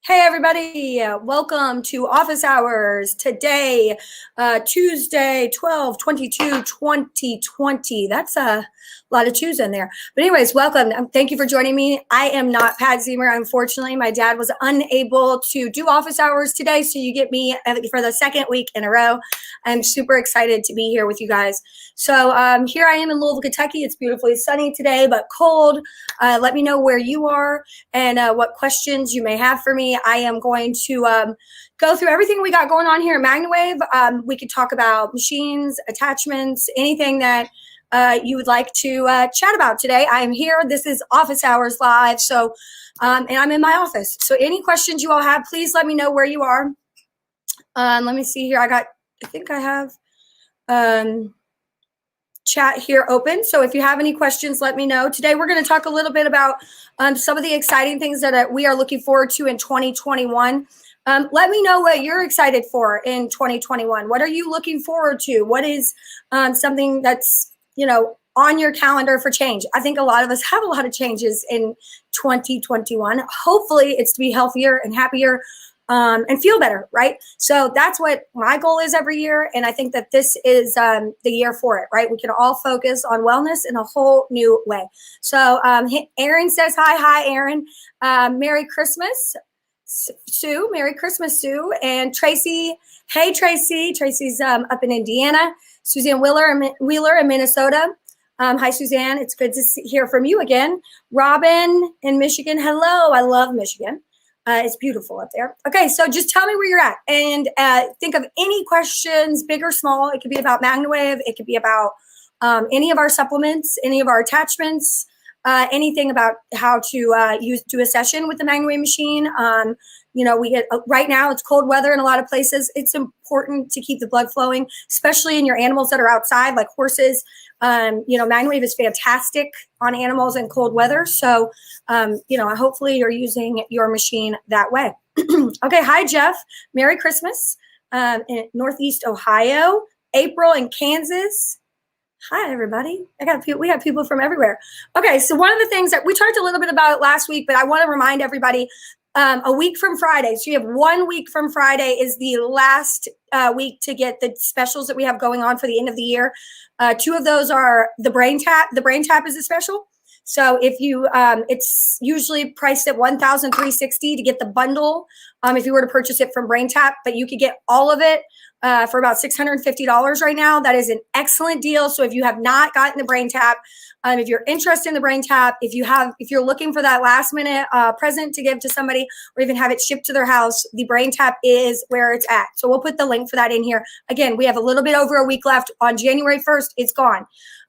Hey everybody, welcome to Office Hours today, Tuesday, 12/22/2020. That's a lot of twos in there. But anyways, welcome. Thank you for joining me. I am not Pat Zemer. Unfortunately, my dad was unable to do Office Hours today, so you get me for the second week in a row. I'm super excited to be here with you guys. So here I am in Louisville, Kentucky. It's beautifully sunny today, but cold. Let me know where you are and what questions you may have for me. I am going to go through everything we got going on here at MagnaWave. We could talk about machines, attachments, anything that you would like to chat about today. I am here. This is Office Hours Live, so and I'm in my office. So any questions you all have, please let me know where you are. Let me see here. I think I have chat here open. So if you have any questions, let me know. Today, we're going to talk a little bit about some of the exciting things that we are looking forward to in 2021. Let me know what you're excited for in 2021. What are you looking forward to? What is something that's, on your calendar for change? I think a lot of us have a lot of changes in 2021. Hopefully it's to be healthier and happier and feel better, right? So that's what my goal is every year. And I think that this is the year for it, right? We can all focus on wellness in a whole new way. So Erin says, hi, Erin. Merry Christmas, Sue. Merry Christmas, Sue. And Tracy, hey, Tracy. Tracy's up in Indiana. Suzanne Wheeler in Minnesota. Hi, Suzanne. It's good to hear from you again. Robin in Michigan. Hello. I love Michigan. It's beautiful up there. Okay, so just tell me where you're at and think of any questions, big or small. It could be about MagnaWave. It could be about any of our supplements, any of our attachments, anything about how to do a session with the MagnaWave machine. We get right now it's cold weather in a lot of places. It's important to keep the blood flowing, especially in your animals that are outside, like horses. MagnaWave is fantastic on animals in cold weather. So, hopefully you're using your machine that way. Okay. Hi, Jeff. Merry Christmas in Northeast Ohio. April in Kansas. Hi, everybody. We have people from everywhere. Okay. So one of the things that we talked a little bit about it last week, but I want to remind everybody a week from Friday. So you have 1 week from Friday is the last week to get the specials that we have going on for the end of the year. 2 of those are the BrainTap. The BrainTap is a special. So if you, it's usually priced at $1,360 to get the bundle. If you were to purchase it from BrainTap, but you could get all of it for about $650 right now. That is an excellent deal. So if you have not gotten the BrainTap, if you're interested in the BrainTap, if you're looking for that last minute present to give to somebody or even have it shipped to their house, the BrainTap is where it's at. So we'll put the link for that in here. Again, we have a little bit over a week left. On January 1st, it's gone.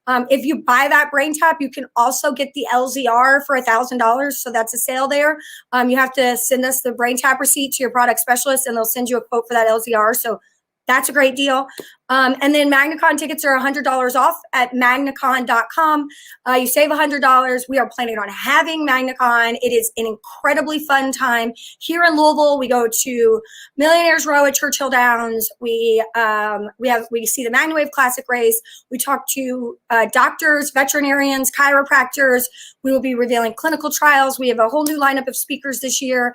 If you buy that BrainTap, you can also get the LZR for $1,000. So that's a sale there. You have to send us the BrainTap receipt to your product specialist and they'll send you a quote for that LZR. So that's a great deal. And then MagnaCon tickets are $100 off at MagnaCon.com. You save $100. We are planning on having MagnaCon. It is an incredibly fun time. Here in Louisville, we go to Millionaires Row at Churchill Downs. We see the MagnaWave Classic race. We talk to doctors, veterinarians, chiropractors. We will be revealing clinical trials. We have a whole new lineup of speakers this year.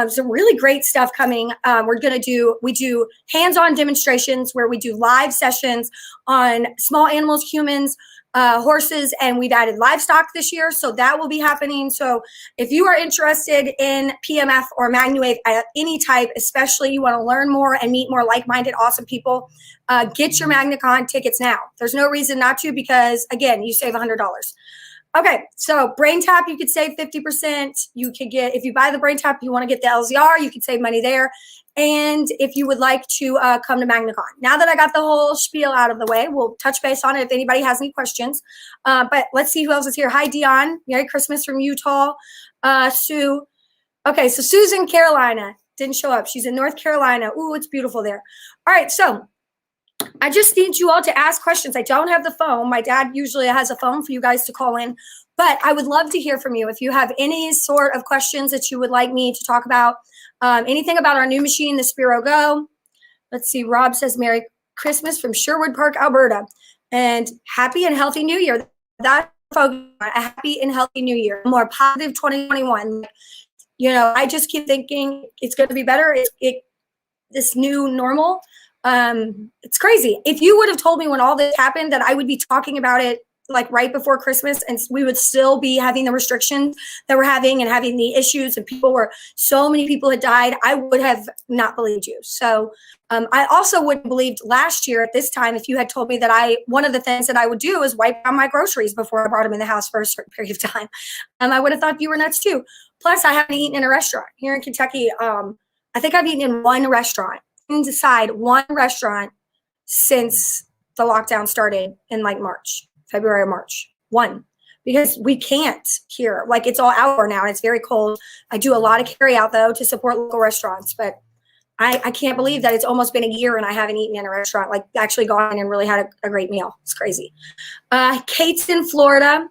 Some really great stuff coming. We do hands-on demonstrations where we do live sessions on small animals, humans, horses, and we've added livestock this year. So that will be happening. So if you are interested in PMF or MagnaWave at any type, especially you want to learn more and meet more like-minded, awesome people, get your MagnaCon tickets now. There's no reason not to because, again, you save $100. Okay, so BrainTap, you could save 50%. You could get, if you buy the BrainTap, you want to get the LZR, you could save money there. And if you would like to come to MagnaCon. Now that I got the whole spiel out of the way, we'll touch base on it if anybody has any questions. But let's see who else is here. Hi, Dion. Merry Christmas from Utah. Sue. Okay, so Susan Carolina didn't show up. She's in North Carolina. Ooh, it's beautiful there. All right, so I just need you all to ask questions. I don't have the phone. My dad usually has a phone for you guys to call in, but I would love to hear from you. If you have any sort of questions that you would like me to talk about, anything about our new machine, the SpiroGo. Let's see. Rob says, Merry Christmas from Sherwood Park, Alberta, and happy and healthy New Year. That's a happy and healthy New Year. More positive 2021. I just keep thinking it's going to be better. This new normal, it's crazy. If you would have told me when all this happened that I would be talking about it like right before Christmas and we would still be having the restrictions that we're having and having the issues and so many people had died, I would have not believed you. So I also wouldn't have believed last year at this time if you had told me that one of the things that I would do is wipe down my groceries before I brought them in the house for a certain period of time. I would have thought you were nuts too. Plus, I haven't eaten in a restaurant here in Kentucky. I think I've eaten in one restaurant, inside one restaurant since the lockdown started in like February or March. One. Because we can't here. Like it's all outdoor now and it's very cold. I do a lot of carry out though to support local restaurants, but I can't believe that it's almost been a year and I haven't eaten in a restaurant, like actually gone in and really had a great meal. It's crazy. Kate's in Florida.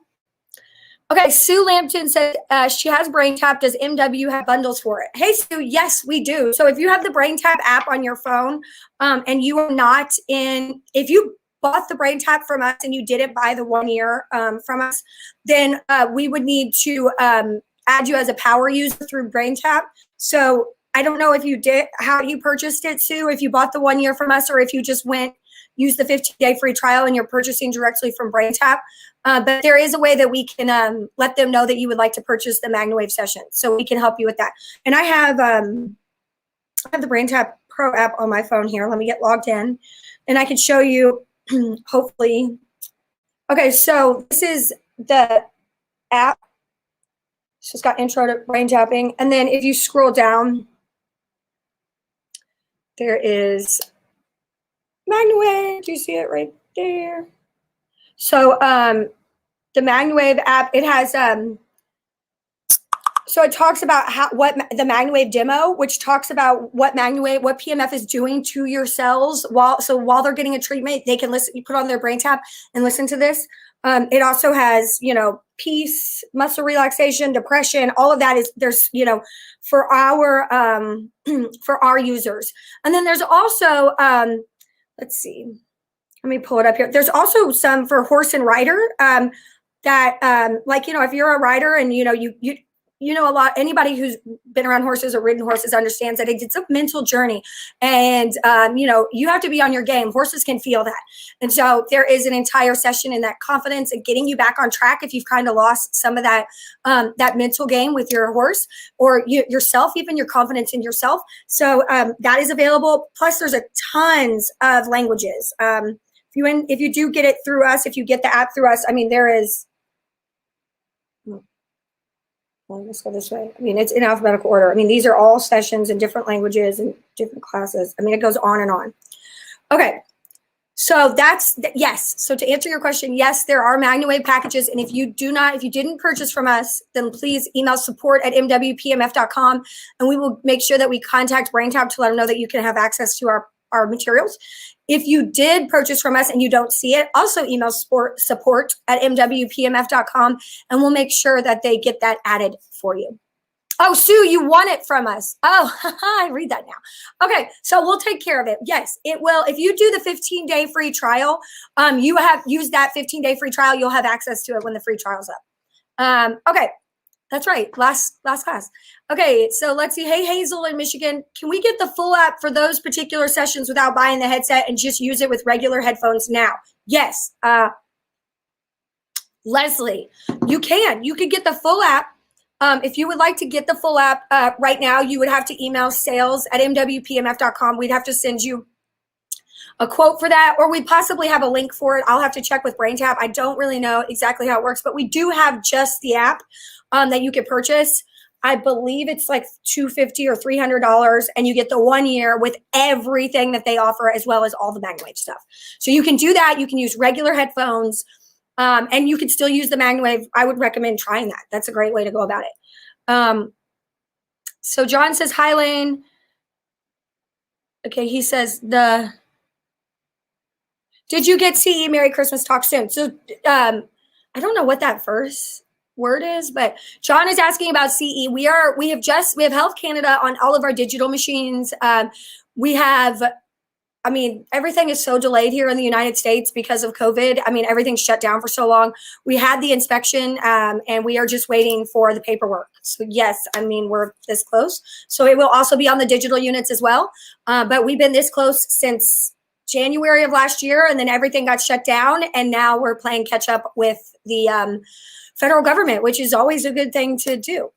Okay, Sue Lampton said she has BrainTap. Does MW have bundles for it? Hey, Sue, yes, we do. So if you have the BrainTap app on your phone and you are not if you bought the BrainTap from us and you didn't buy the 1 year from us, then we would need to add you as a power user through BrainTap. So I don't know if you did, how you purchased it, Sue, if you bought the 1 year from us or if you just use the 15-day free trial and you're purchasing directly from BrainTap. But there is a way that we can let them know that you would like to purchase the MagnaWave session. So we can help you with that. And I have the BrainTap Pro app on my phone here. Let me get logged in and I can show you hopefully. Okay, so this is the app. It's just got intro to brain tapping. And then if you scroll down, there is MagnaWave. Do you see it right there? So the MagnaWave app, it has so it talks about what the MagnaWave demo, which talks about what PMF is doing to your cells while they're getting a treatment, they can listen. You put on their BrainTap and listen to this. It also has, peace, muscle relaxation, depression, all of that there's for our users. And then there's also let's see. Let me pull it up here. There's also some for horse and rider that if you're a rider and a lot, anybody who's been around horses or ridden horses understands that it's a mental journey. And, you have to be on your game. Horses can feel that. And so there is an entire session in that confidence and getting you back on track if you've kind of lost some of that mental game with your horse or yourself, even your confidence in yourself. So that is available. Plus there's tons of languages. If you do get it through us, if you get the app through us, there is, let's go this way. It's in alphabetical order. These are all sessions in different languages and different classes. It goes on and on. Okay. So yes. So to answer your question, yes, there are MagnaWave packages. And if you didn't purchase from us, then please email support@mwpmf.com and we will make sure that we contact BrainTap to let them know that you can have access to our materials. If you did purchase from us and you don't see it, also email support@mwpmf.com and we'll make sure that they get that added for you. Oh, Sue, you want it from us. Oh, I read that now. Okay, so we'll take care of it. Yes, it will. If you do the 15-day free trial, you have used that 15-day free trial. You'll have access to it when the free trial's up. Okay, that's right. Last class. Okay, so let's see. Hey, Hazel in Michigan, can we get the full app for those particular sessions without buying the headset and just use it with regular headphones now? Yes. Leslie, you can. You could get the full app. If you would like to get the full app right now, you would have to email sales@mwpmf.com. We'd have to send you a quote for that, or we possibly have a link for it. I'll have to check with BrainTap. I don't really know exactly how it works, but we do have just the app that you could purchase. I believe it's like $250 or $300, and you get the 1 year with everything that they offer, as well as all the MagnaWave stuff. So you can do that. You can use regular headphones, and you can still use the MagnaWave. I would recommend trying that. That's a great way to go about it. So John says, hi, Lane. Okay, he says, did you get CE? Merry Christmas, talk soon. So I don't know what that first word is, but John is asking about CE. We have Health Canada on all of our digital machines. We have I mean, everything is so delayed here in the United States because of COVID. I mean, everything's shut down for so long. We had the inspection, and we are just waiting for the paperwork. So yes, I mean, we're this close. So it will also be on the digital units as well. But we've been this close since January of last year, and then everything got shut down. And now we're playing catch up with the federal government, which is always a good thing to do.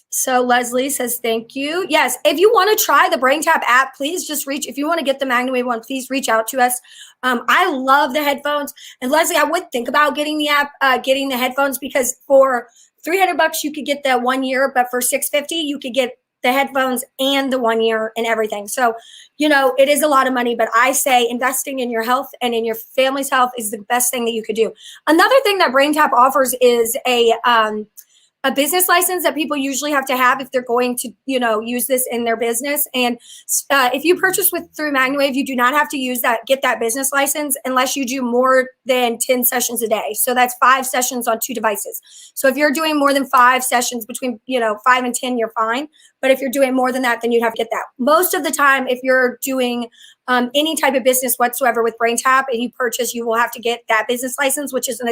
So Leslie says, thank you. Yes, if you want to try the BrainTap app, please just if you want to get the MagnaWave one, please reach out to us. I love the headphones. And Leslie, I would think about getting the app, getting the headphones, because for $300 you could get the 1 year, but for $650 you could get the headphones and the 1 year and everything. So, you know, it is a lot of money, but I say investing in your health and in your family's health is the best thing that you could do. Another thing that BrainTap offers is a business license that people usually have to have if they're going to, you know, use this in their business. And if you purchase through MagnaWave, you do not have to get that business license unless you do more than 10 sessions a day. So that's 5 sessions on 2 devices. So if you're doing more than 5 sessions between, you know, 5 and 10, you're fine. But if you're doing more than that, then you'd have to get that. Most of the time, if you're doing any type of business whatsoever with BrainTap and you purchase, you will have to get that business license, which is an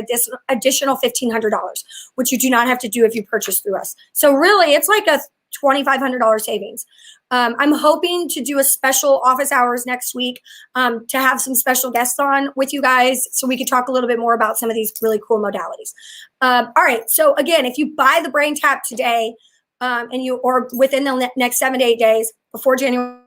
additional $1,500, which you do not have to do if you purchase through us. So really, it's like a $2,500 savings. I'm hoping to do a special office hours next week to have some special guests on with you guys so we could talk a little bit more about some of these really cool modalities. All right. So again, if you buy the BrainTap today or within the next 7 to 8 days before January,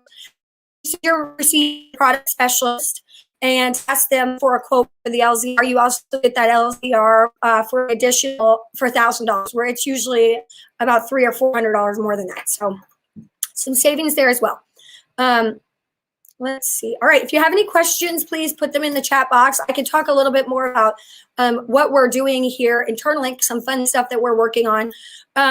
you receive a product specialist and ask them for a quote for the LZR. You also get that LZR for $1,000, where it's usually about $300 or $400 more than that. So some savings there as well. Let's see. All right. If you have any questions, please put them in the chat box. I can talk a little bit more about what we're doing here internally, some fun stuff that we're working on.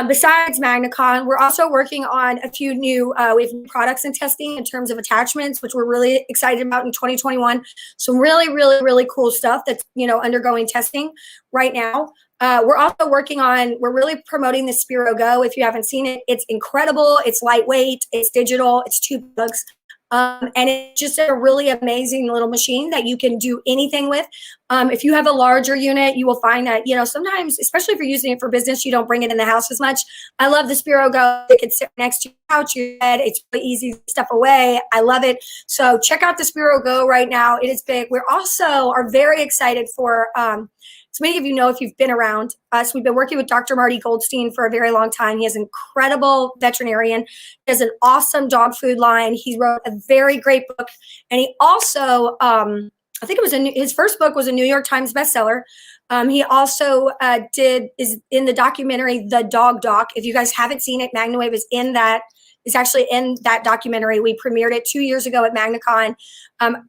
Besides MagnaCon, we're also working on a few new we have new products in testing in terms of attachments, which we're really excited about in 2021. Some really, really, really cool stuff that's, you know, undergoing testing right now. We're also we're really promoting the SpiroGo. If you haven't seen it, it's incredible. It's lightweight. It's digital. It's 2 plugs. And it's just a really amazing little machine that you can do anything with. If you have a larger unit, you will find that, you know, sometimes, especially if you're using it for business, you don't bring it in the house as much. I love the SpiroGo. It can sit next to your couch, your bed. It's really easy to stuff away. I love it. So check out the SpiroGo right now. It is big. We're also are very excited for so many of you know, if you've been around us, we've been working with Dr. Marty Goldstein for a very long time. He is an incredible veterinarian. He has an awesome dog food line. He wrote a very great book. And he also, I think it was his first book was a New York Times bestseller. He also is in the documentary, The Dog Doc. If you guys haven't seen it, MagnaWave is actually in that documentary. We premiered it 2 years ago at MagnaCon.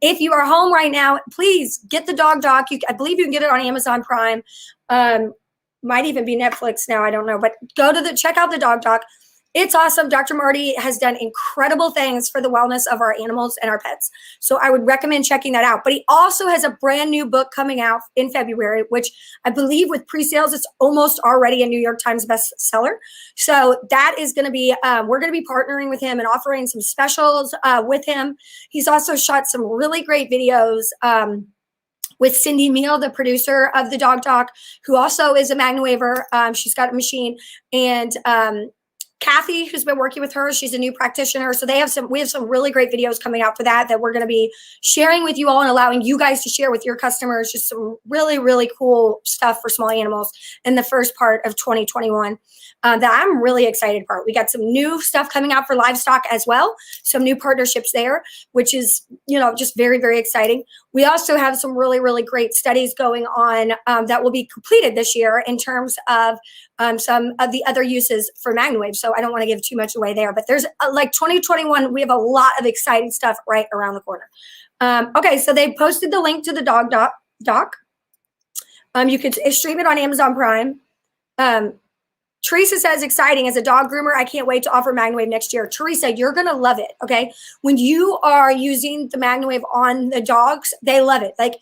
If you are home right now, please get the Dog Doc. I believe you can get it on Amazon Prime. Might even be Netflix now. I don't know, but check out the Dog Doc. It's awesome. Dr. Marty has done incredible things for the wellness of our animals and our pets. So I would recommend checking that out. But he also has a brand new book coming out in February, which I believe with pre-sales, it's almost already a New York Times bestseller. So that is going to be, we're going to be partnering with him and offering some specials with him. He's also shot some really great videos with Cindy Meal, the producer of the Dog Doc, who also is a MagnaWaver. She's got a machine. And Kathy, who's been working with her, she's a new practitioner. So we have some really great videos coming out for that we're going to be sharing with you all and allowing you guys to share with your customers. Just some really, really cool stuff for small animals in the first part of 2021 that I'm really excited about. We got some new stuff coming out for livestock as well. Some new partnerships there, which is, you know, just very, very exciting. We also have some really, really great studies going on that will be completed this year in terms of some of the other uses for MagnaWave. So I don't want to give too much away there, but there's like 2021, we have a lot of exciting stuff right around the corner. Okay, so they posted the link to the Dog Doc. You could stream it on Amazon Prime. Teresa says, exciting. As a dog groomer, I can't wait to offer MagnaWave next year. Teresa, you're going to love it, okay? When you are using the MagnaWave on the dogs, they love it. Like,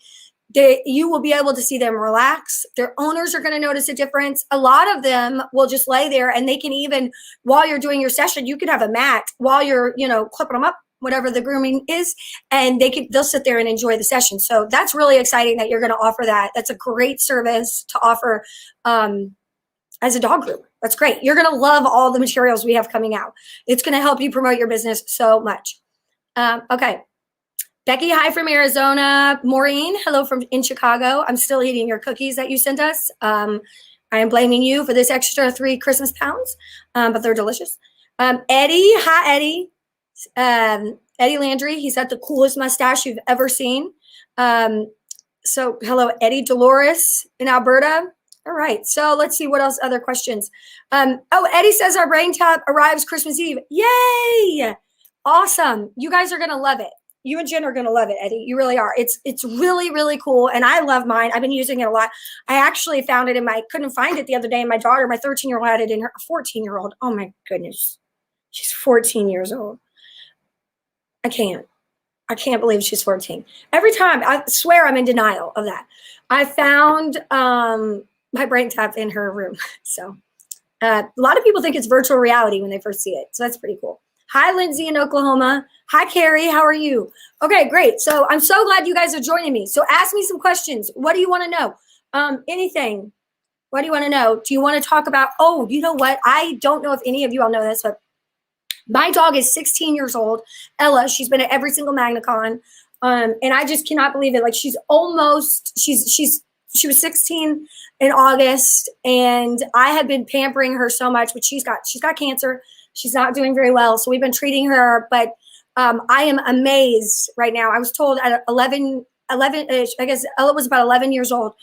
you will be able to see them relax. Their owners are going to notice a difference. A lot of them will just lay there, and they can even, while you're doing your session, you can have a mat while you're, you know, clipping them up. whatever the grooming is, and they'll sit there and enjoy the session. So that's really exciting that you're going to offer that. That's a great service to offer as a dog groomer. That's great. You're going to love all the materials we have coming out. It's going to help you promote your business so much. Okay. Becky, hi from Arizona. Maureen, hello from in Chicago. I'm still eating your cookies that you sent us. I am blaming you for this extra 3 Christmas pounds, but they're delicious. Eddie, hi Eddie. Eddie Landry, he's got the coolest mustache you've ever seen. So hello, Eddie. Dolores in Alberta. All right, so let's see what else, other questions. Oh, Eddie says our BrainTap arrives Christmas Eve. Yay! Awesome. You guys are going to love it. You and Jen are going to love it, Eddie. You really are. It's really, really cool, and I love mine. I've been using it a lot. I actually found it couldn't find it the other day, and my daughter, my 13-year-old, had it in her 14-year-old. Oh, my goodness. She's 14 years old. I can't believe she's 14. Every time, I swear I'm in denial of that. I found my BrainTap in her room. So a lot of people think it's virtual reality when they first see it. So that's pretty cool. Hi, Lindsay in Oklahoma. Hi, Carrie. How are you? Okay, great. So I'm so glad you guys are joining me. So ask me some questions. What do you want to know? Anything. What do you want to know? Do you want to talk about, oh, you know what? I don't know if any of you all know this, but my dog is 16 years old. Ella, she's been at every single MagnaCon. And I just cannot believe it. Like she was 16 in August, and I had been pampering her so much, but she's got cancer. She's not doing very well. So we've been treating her, but I am amazed right now. I was told at 11, I guess Ella was about 11 years old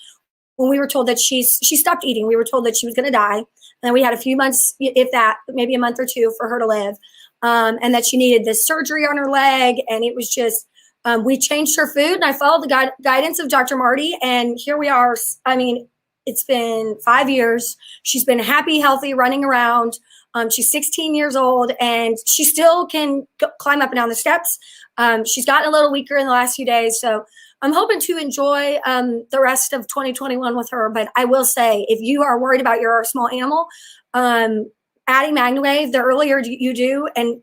when we were told that she stopped eating. We were told that she was going to die. And then we had a few months, if that, maybe a month or two for her to live. And that she needed this surgery on her leg. And it was just, we changed her food, and I followed the guidance of Dr. Marty. And here we are. I mean, it's been 5 years. She's been happy, healthy, running around. She's 16 years old, and she still can climb up and down the steps. She's gotten a little weaker in the last few days. So I'm hoping to enjoy the rest of 2021 with her. But I will say, if you are worried about your small animal, adding MagnaWave, the earlier you do, and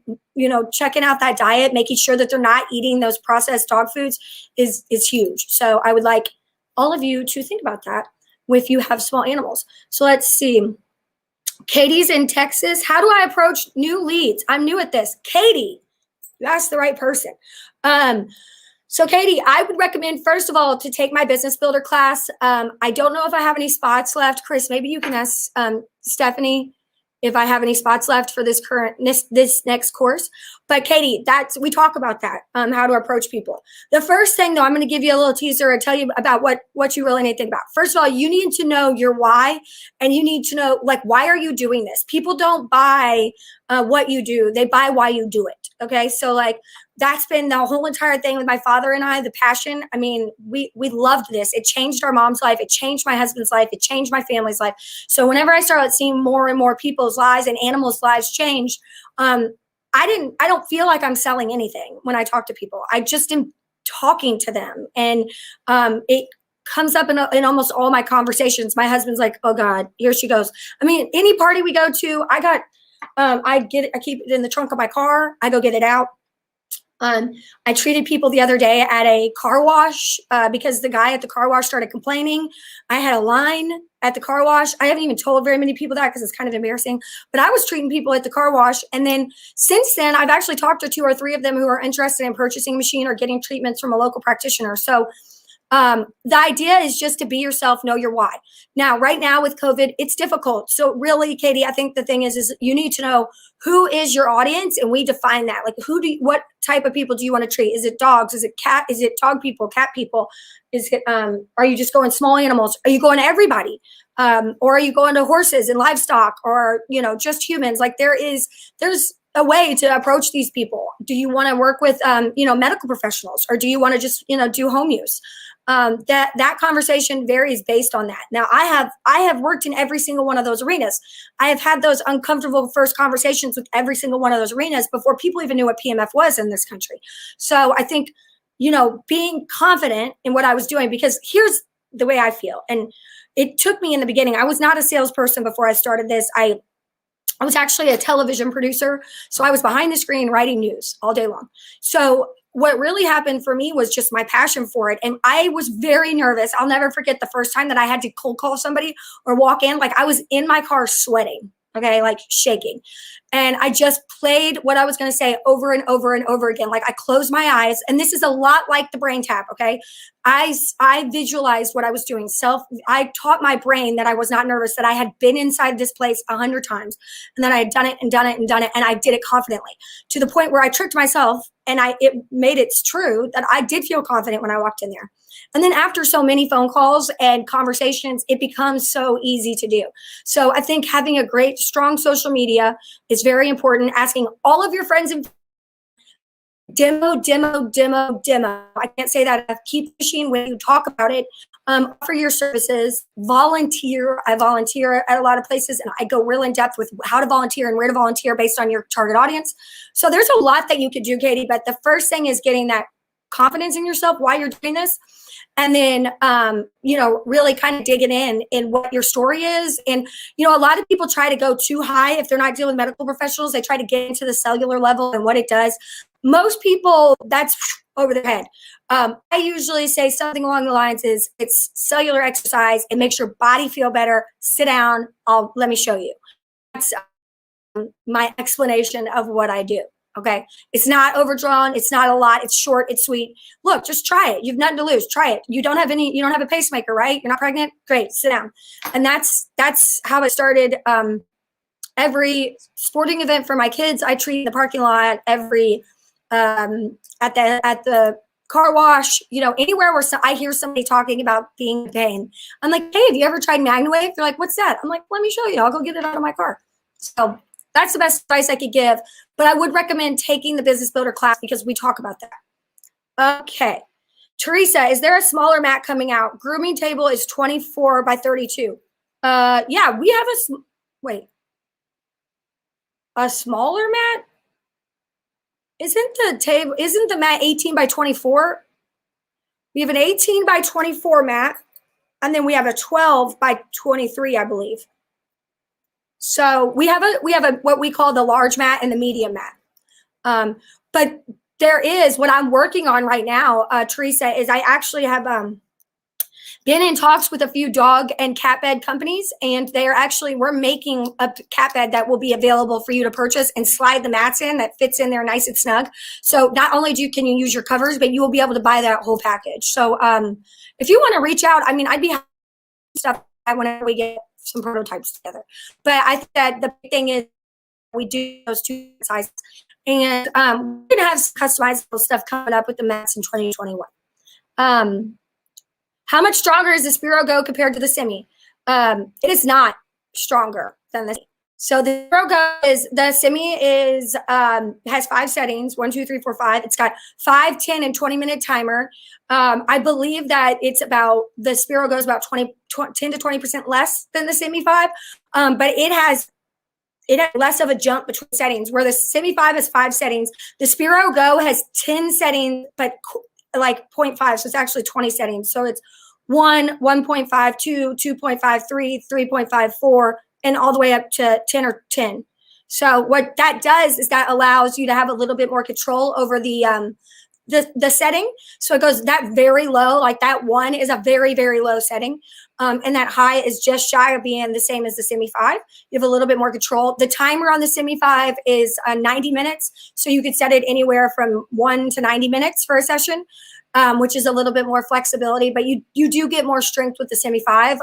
checking out that diet, making sure that they're not eating those processed dog foods is huge. So I would like all of you to think about that if you have small animals. So let's see. Katie's in Texas. How do I approach new leads? I'm new at this. Katie, you asked the right person. So Katie, I would recommend, first of all, to take my business builder class. I don't know if I have any spots left. Chris, maybe you can ask Stephanie if I have any spots left for this next course. But Katie, we talk about that, how to approach people. The first thing, though, I'm going to give you a little teaser and tell you about what you really need to think about. First of all, you need to know your why, and you need to know, why are you doing this? People don't buy what you do. They buy why you do it. Okay. So that's been the whole entire thing with my father and I, the passion. I mean, we loved this. It changed our mom's life. It changed my husband's life. It changed my family's life. So whenever I started seeing more and more people's lives and animals' lives change, I don't feel like I'm selling anything when I talk to people. I just am talking to them. And it comes up in almost all my conversations. My husband's like, oh God, here she goes. I mean, any party we go to, I keep it in the trunk of my car. I go get it out. I treated people the other day at a car wash because the guy at the car wash started complaining. I had a line at the car wash. I haven't even told very many people that because it's kind of embarrassing, but I was treating people at the car wash. And then since then, I've actually talked to 2 or 3 of them who are interested in purchasing a machine or getting treatments from a local practitioner. So the idea is just to be yourself, know your why. Now, right now with COVID, it's difficult. So really, Katie, I think the thing is you need to know who is your audience, and we define that. What type of people do you want to treat? Is it dogs? Is it cat? Is it dog people, cat people? Is it, are you just going small animals? Are you going to everybody? Or are you going to horses and livestock, or, just humans? There's a way to approach these people. Do you want to work with, medical professionals, or do you want to just, do home use? That conversation varies based on that. Now, I have worked in every single one of those arenas. I have had those uncomfortable first conversations with every single one of those arenas before people even knew what PMF was in this country. So I think, being confident in what I was doing, because here's the way I feel. And it took me in the beginning. I was not a salesperson before I started this. I I was actually a television producer. So I was behind the screen writing news all day long. So what really happened for me was just my passion for it. And I was very nervous. I'll never forget the first time that I had to cold call somebody or walk in. Like I was in my car sweating, okay, like shaking. And I just played what I was going to say over and over and over again. Like I closed my eyes, and this is a lot like the BrainTap, okay? I visualized what I was doing. I taught my brain that I was not nervous, that I had been inside this place 100 times, and that I had done it and done it and done it, and I did it confidently to the point where I tricked myself, and it made it true that I did feel confident when I walked in there. And then after so many phone calls and conversations, it becomes so easy to do. So I think having a great, strong social media is very important. Asking all of your friends and demo. I can't say that enough. Keep pushing when you talk about it. Offer your services. Volunteer. I volunteer at a lot of places, and I go real in depth with how to volunteer and where to volunteer based on your target audience. So there's a lot that you could do, Katie, but the first thing is getting that confidence in yourself while you're doing this. And then, really kind of digging in what your story is. And, a lot of people try to go too high if they're not dealing with medical professionals. They try to get into the cellular level and what it does. Most people, that's over their head. I usually say something along the lines is it's cellular exercise. It makes your body feel better. Sit down. Let me show you. That's my explanation of what I do. Okay. It's not overdrawn. It's not a lot. It's short. It's sweet. Look, just try it. You've nothing to lose. Try it. You don't have a pacemaker, right? You're not pregnant. Great. Sit down. And that's how it started. Every sporting event for my kids, I treat in the parking lot, every, at the car wash, anywhere where I hear somebody talking about being in pain. I'm like, hey, have you ever tried MagnaWave? They're like, what's that? I'm like, let me show you. I'll go get it out of my car. So that's the best advice I could give. But I would recommend taking the business builder class because we talk about that. Okay. Teresa, is there a smaller mat coming out? Grooming table is 24 by 32. Yeah, we have a smaller mat? Isn't the mat 18 by 24? We have an 18 by 24 mat, and then we have a 12 by 23, I believe. So we have a what we call the large mat and the medium mat. But there is what I'm working on right now, Teresa, is I actually have been in talks with a few dog and cat bed companies, and we're making a cat bed that will be available for you to purchase and slide the mats in that fits in there nice and snug. So not only can you use your covers, but you will be able to buy that whole package. So if you want to reach out, I'd be happy to stuff whenever we get some prototypes together. But I think that the big thing is we do those two sizes. And we're going to have some customizable stuff coming up with the mats in 2021. How much stronger is the SpiroGo compared to the Semi? It is not stronger than the Semi. So the Semi has 5 settings, 1, 2, 3, 4, 5. It's got 5, 10, and 20-minute timer. I believe that the SpiroGo is about 10 to 20% less than the Semi 5, but it has less of a jump between settings. Where the Semi 5 has 5 settings, the SpiroGo has 10 settings, but like 0.5, so it's actually 20 settings. So it's 1, 1.5, 2, 2.5, 3, 3.5, 4, and all the way up to 10 or 10. So what that does is that allows you to have a little bit more control over the setting. So it goes that very low, like that 1 is a very, very low setting. And that high is just shy of being the same as the Semi 5. You have a little bit more control. The timer on the Semi 5 is 90 minutes. So you could set it anywhere from 1 to 90 minutes for a session, which is a little bit more flexibility. But you do get more strength with the Semi 5.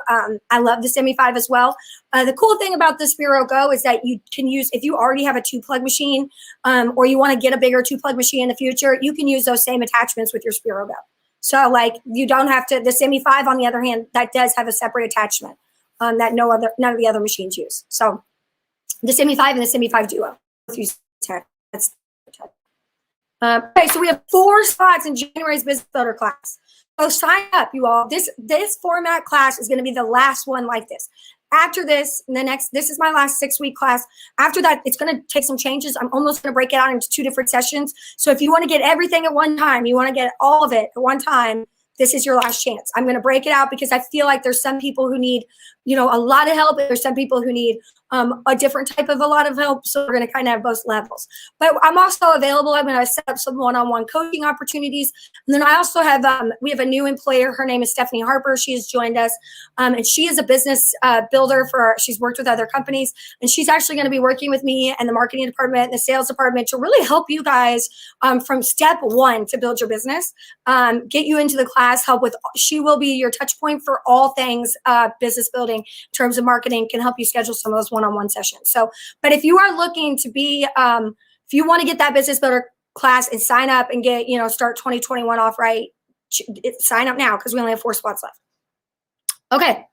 I love the Semi 5 as well. The cool thing about the SpiroGo is that you can use, if you already have a 2-plug machine, or you want to get a bigger 2-plug machine in the future, you can use those same attachments with your SpiroGo. So like you don't have to, the Semi 5 on the other hand, that does have a separate attachment that none of the other machines use. So the Semi 5 and the Semi 5 Duo. Okay, so we have 4 spots in January's Business Builder class. So sign up, you all. This format class is going to be the last one like this. After this, this is my last 6-week class. After that, it's going to take some changes. I'm almost going to break it out into 2 different sessions. So if you want to get everything at one time, you want to get all of it at one time, this is your last chance. I'm going to break it out because I feel like there's some people who need, you know, a lot of help. There's some people who need a different type of a lot of help. So we're going to kind of have both levels. But I'm also available. I'm going to set up some one-on-one coaching opportunities. And then I also have, we have a new employer. Her name is Stephanie Harper. She has joined us. And she is a business builder she's worked with other companies. And she's actually going to be working with me and the marketing department and the sales department to really help you guys from step one to build your business, get you into the class, she will be your touch point for all things business building in terms of marketing, can help you schedule some of those one-on-one sessions. So, but if you are looking to be, if you want to get that business builder class and sign up and get, you know, start 2021 off right, sign up now because we only have 4 spots left. Okay.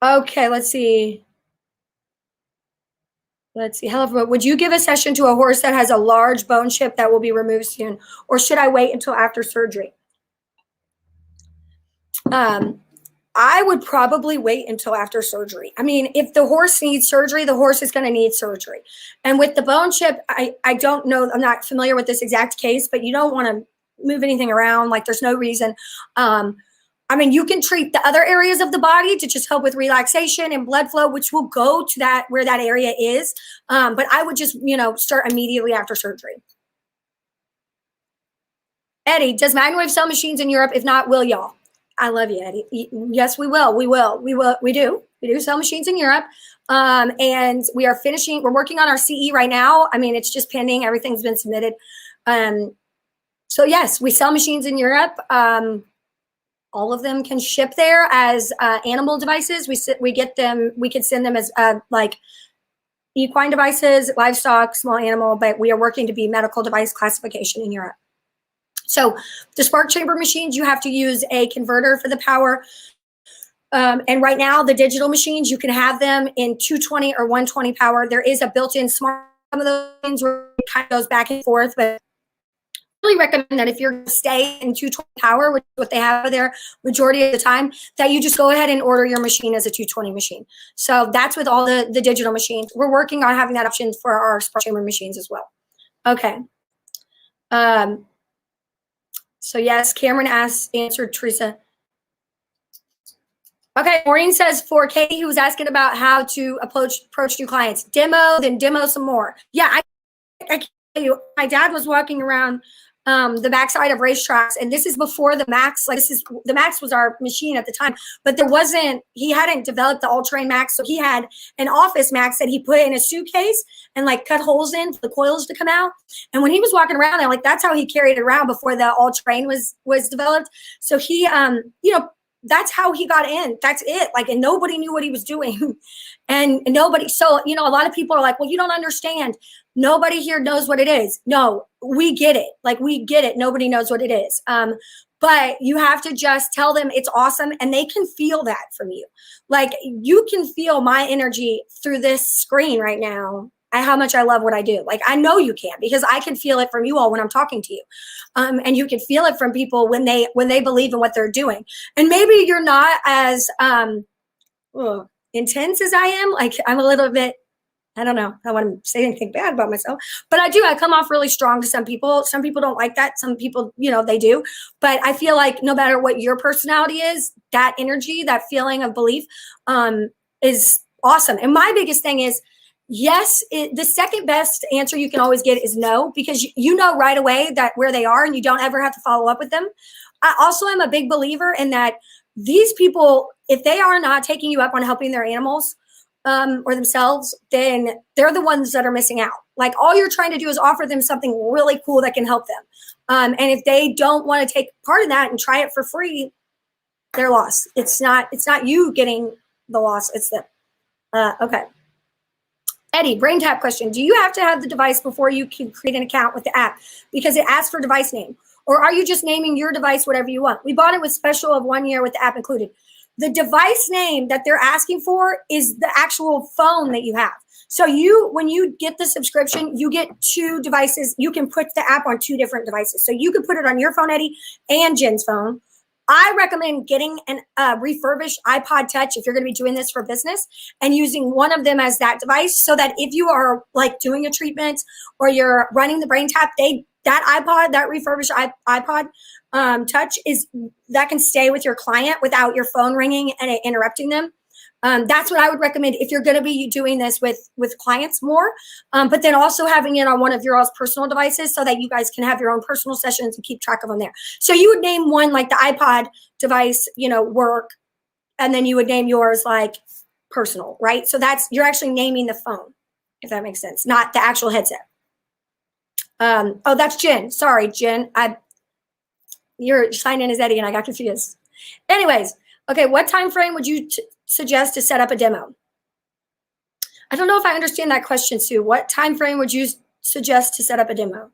Okay, let's see. Hello, would you give a session to a horse that has a large bone chip that will be removed soon, or should I wait until after surgery? I would probably wait until after surgery. I mean, if the horse needs surgery, the horse is going to need surgery. And with the bone chip, I don't know, I'm not familiar with this exact case, but you don't want to move anything around. Like there's no reason. I mean, you can treat the other areas of the body to just help with relaxation and blood flow, which will go to that where that area is. But I would just, you know, start immediately after surgery. Eddie, does MagnaWave sell machines in Europe? If not, will y'all? I love you, Eddie. Yes, we will. We do sell machines in Europe. And we're working on our CE right now. I mean, it's just pending. Everything's been submitted. So yes, we sell machines in Europe. All of them can ship there as animal devices. We get them, we can send them as like equine devices, livestock, small animal, but we are working to be medical device classification in Europe. So the spark chamber machines, you have to use a converter for the power. And right now, the digital machines, you can have them in 220 or 120 power. There is a built-in smart, some of those things where it kind of goes back and forth, but I really recommend that if you're going to stay in 220 power, which is what they have there majority of the time, that you just go ahead and order your machine as a 220 machine. So that's with all the digital machines. We're working on having that option for our spark chamber machines as well. Okay. So yes, Cameron answered Teresa. Okay, Maureen says for Katie, who was asking about how to approach new clients, then demo some more. Yeah, I can tell you, my dad was walking around the backside of racetracks, and this is before the Max. Like the Max was our machine at the time, but he hadn't developed the all-terrain Max, so he had an office Max that he put in a suitcase and like cut holes in for the coils to come out. And when he was walking around there, like that's how he carried it around before the all-terrain was developed. So he, you know, that's how he got in. That's it. Like, and nobody knew what he was doing. and nobody, so, you know, a lot of people are like, well, you don't understand. Nobody here knows what it is. No, we get it. Like, we get it. Nobody knows what it is. But you have to just tell them it's awesome, and they can feel that from you. Like, you can feel my energy through this screen right now, how much I love what I do. Like, I know you can, because I can feel it from you all when I'm talking to you. And you can feel it from people when they believe in what they're doing. And maybe you're not as intense as I am. Like, I'm a little bit, I don't know, I don't want to say anything bad about myself, but I come off really strong to some people. Some people don't like that. Some people, you know, they do. But I feel like no matter what your personality is, that energy, that feeling of belief is awesome. And my biggest thing is, yes, the second best answer you can always get is no, because you know right away that where they are and you don't ever have to follow up with them. I also am a big believer in that these people, if they are not taking you up on helping their animals or themselves, then they're the ones that are missing out. Like, all you're trying to do is offer them something really cool that can help them. And if they don't want to take part in that and try it for free, they're lost. It's not you getting the loss, it's them. Okay. Eddie, BrainTap question. Do you have to have the device before you can create an account with the app because it asks for device name? Or are you just naming your device whatever you want? We bought it with special of 1 year with the app included. The device name that they're asking for is the actual phone that you have. So when you get the subscription, you get 2 devices. You can put the app on 2 different devices. So you could put it on your phone, Eddie, and Jen's phone. I recommend getting a refurbished iPod Touch if you're going to be doing this for business, and using one of them as that device, so that if you are like doing a treatment or you're running the BrainTap, that refurbished iPod Touch that can stay with your client without your phone ringing and it interrupting them. That's what I would recommend if you're going to be doing this with clients more, but then also having it on one of your all's personal devices so that you guys can have your own personal sessions and keep track of them there. So you would name one like the iPod device, work, and then you would name yours like personal, right? So you're actually naming the phone, if that makes sense, not the actual headset. Oh, that's Jen. Sorry, Jen. You're signed in as Eddie and I got confused. Anyways, okay, what time frame would you suggest to set up a demo? I don't know if I understand that question, Sue. What time frame would you suggest to set up a demo?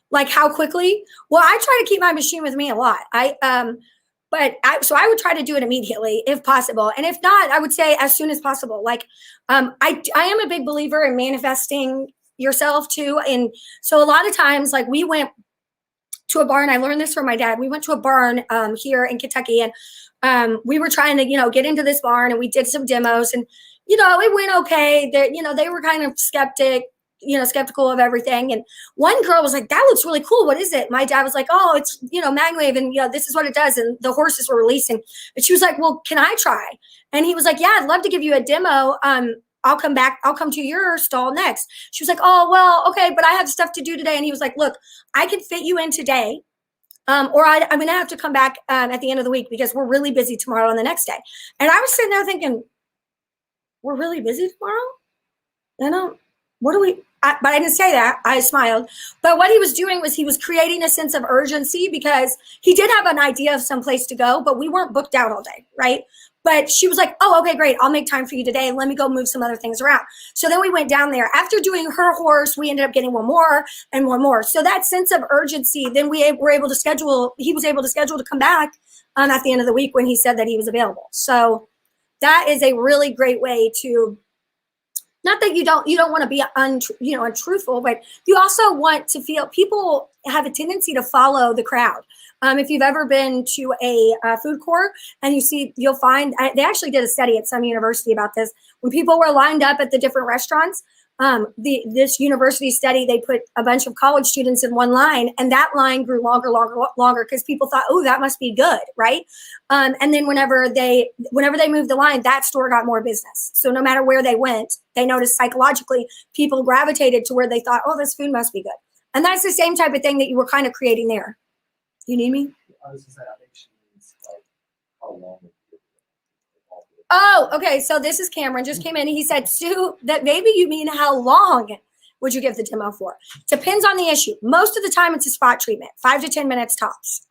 Like how quickly? Well, I try to keep my machine with me a lot. So I would try to do it immediately if possible. And if not, I would say as soon as possible. Like I am a big believer in manifesting yourself too. And so a lot of times, like we went to a barn. I learned this from my dad. We went to a barn here in Kentucky, and we were trying to, get into this barn, and we did some demos, and, it went okay. They were kind of skeptical of everything. And one girl was like, that looks really cool. What is it? My dad was like, oh, it's, MagnaWave, and, this is what it does. And the horses were releasing. And she was like, well, can I try? And he was like, yeah, I'd love to give you a demo. I'll come back. I'll come to your stall next. She was like, oh, well, okay, but I have stuff to do today. And he was like, look, I can fit you in today. Or I'm going to have to come back at the end of the week because we're really busy tomorrow and the next day. And I was sitting there thinking, we're really busy tomorrow? But I didn't say that. I smiled. But what he was doing was he was creating a sense of urgency because he did have an idea of some place to go, but we weren't booked out all day, right? But she was like, oh, okay, great. I'll make time for you today. Let me go move some other things around. So then we went down there. After doing her horse, we ended up getting one more and one more. So that sense of urgency, then he was able to schedule to come back at the end of the week when he said that he was available. So that is a really great way to, not that you don't want to be untruthful, but you also want to feel, people have a tendency to follow the crowd. If you've ever been to a food court and you'll find, they actually did a study at some university about this. When people were lined up at the different restaurants, this university study, they put a bunch of college students in one line, and that line grew longer because people thought, oh, that must be good, right? And then whenever they moved the line, that store got more business. So no matter where they went, they noticed psychologically people gravitated to where they thought, oh, this food must be good. And that's the same type of thing that you were kind of creating there. You need me? I was just saying, I think she means like how long. Oh, okay. So this is Cameron. Just came in. And he said, Sue, that maybe you mean how long would you give the demo for? Depends on the issue. Most of the time, it's a spot treatment, 5 to 10 minutes tops.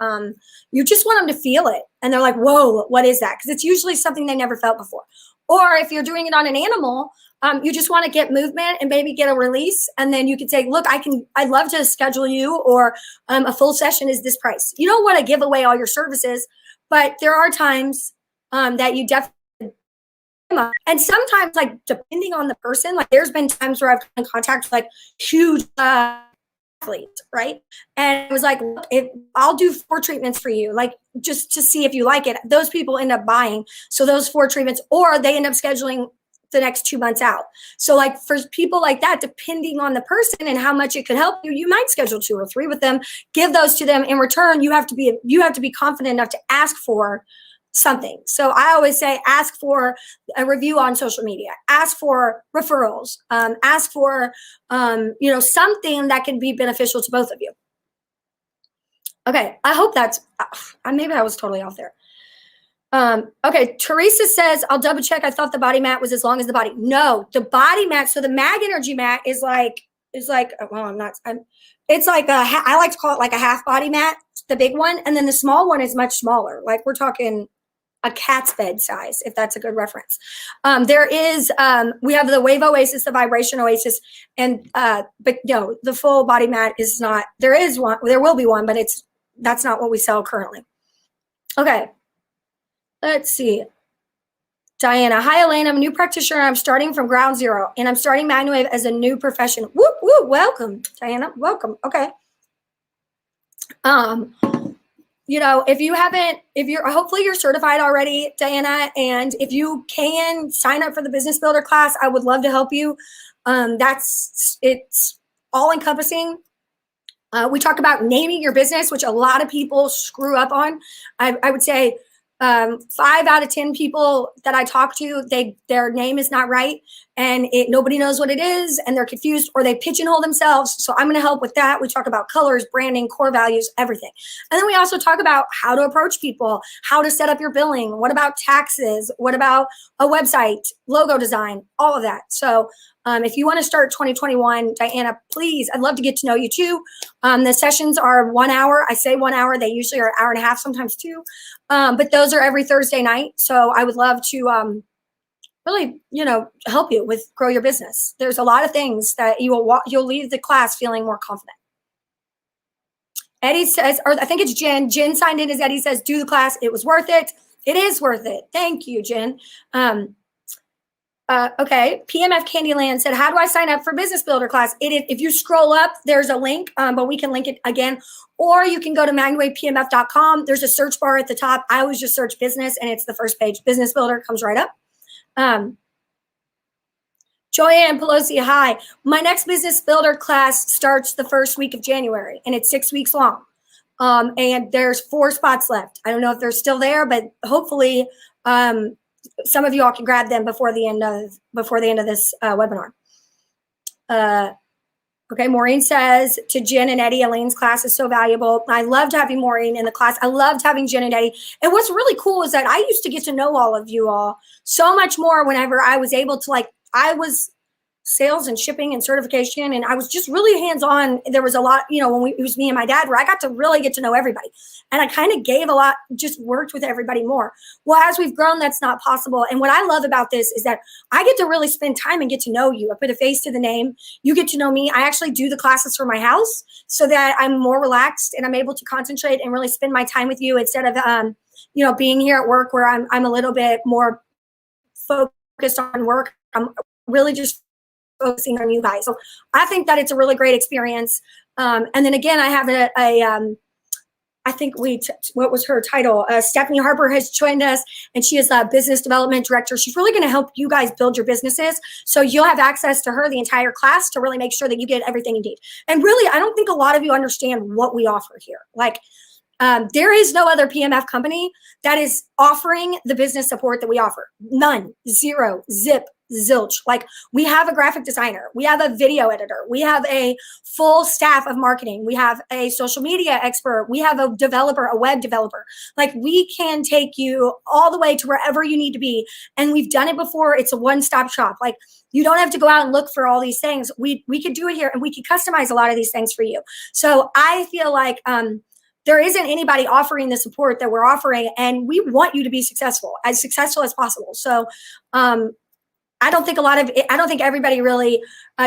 You just want them to feel it, and they're like, "Whoa, what is that?" Because it's usually something they never felt before. Or if you're doing it on an animal, you just want to get movement and maybe get a release, and then you could say, look, I'd love to schedule you, or a full session is this price. You don't want to give away all your services, but there are times that you definitely, and sometimes, like, depending on the person, like there's been times where I've been in contact with like huge athletes, right? And it was like, look, I'll do 4 treatments for you, like just to see if you like it. Those people end up buying. So those 4 treatments, or they end up scheduling the next 2 months out. So like for people like that, depending on the person and how much it could help you, you might schedule 2 or 3 with them, give those to them. In return, you have to be confident enough to ask for something. So I always say, ask for a review on social media, ask for referrals, ask for, something that can be beneficial to both of you. Okay. I hope that's, maybe I was totally off there. Okay. Teresa says, I'll double check. I thought the body mat was as long as the body. No, the body mat. So the Mag Energy mat is like, it's like I like to call it like a half body mat, the big one. And then the small one is much smaller. Like we're talking a cat's bed size, if that's a good reference. There is, we have the Wave Oasis, the Vibration Oasis, and, but no, the full body mat is not, there is one, there will be one, but that's not what we sell currently. Okay. Let's see. Diana, hi, Elaine. I'm a new practitioner. I'm starting from ground zero, and I'm starting MagnaWave as a new profession. Whoop, whoop. Welcome, Diana. Welcome. Okay. you know, if you're hopefully you're certified already, Diana, and if you can sign up for the business builder class, I would love to help you. It's all encompassing. We talk about naming your business, which a lot of people screw up on. I would say 5 out of 10 people that I talk to, their name is not right, and nobody knows what it is, and they're confused, or they pigeonhole themselves. So I'm going to help with that. We talk about colors, branding, core values, everything. And then we also talk about how to approach people, how to set up your billing. What about taxes? What about a website, logo design, all of that. So if you want to start 2021, Diana, please, I'd love to get to know you too. The sessions are 1 hour. I say 1 hour. They usually are an hour and a half, sometimes 2. But those are every Thursday night. So I would love to really, you know, help you with grow your business. There's a lot of things that you'll leave the class feeling more confident. Eddie says, or I think it's Jen. Jen signed in as Eddie says, do the class. It was worth it. It is worth it. Thank you, Jen. Okay, PMF Candyland said, how do I sign up for business builder class? If you scroll up, there's a link, but we can link it again, or you can go to MagnaWavePMF.com. There's a search bar at the top. I always just search business, and it's the first page. Business builder comes right up. Joanne Pelosi, hi. My next business builder class starts the first week of January, and it's 6 weeks long. And there's 4 spots left. I don't know if they're still there, but hopefully, some of you all can grab them before the end of this webinar. Okay, Maureen says to Jen and Eddie, Elaine's class is so valuable. I loved having Maureen in the class. I loved having Jen and Eddie. And what's really cool is that I used to get to know all of you all so much more whenever I was able to, I was sales and shipping and certification, and I was just really hands-on. There was a lot, you know, when it was me and my dad, where I got to really get to know everybody, and I kind of gave a lot, just worked with everybody more. Well, as we've grown, that's not possible. And what I love about this is that I get to really spend time and get to know you. I put a face to the name. You get to know me. I actually do the classes from my house so that I'm more relaxed and I'm able to concentrate and really spend my time with you instead of, you know, being here at work where I'm a little bit more focused on work. I'm really just focusing on you guys. So I think that it's a really great experience. And then again, I have I think what was her title? Stephanie Harper has joined us, and she is a business development director. She's really going to help you guys build your businesses. So you'll have access to her the entire class to really make sure that you get everything you need. And really, I don't think a lot of you understand what we offer here. There is no other PMF company that is offering the business support that we offer. None, zero, zip, zilch. We have a graphic designer, we have a video editor, we have a full staff of marketing, we have a social media expert, we have a developer, a web developer. We can take you all the way to wherever you need to be. And we've done it before. It's a one-stop shop. You don't have to go out and look for all these things. We could do it here, and we could customize a lot of these things for you. So I feel like there isn't anybody offering the support that we're offering, and we want you to be successful as possible. So I don't think everybody really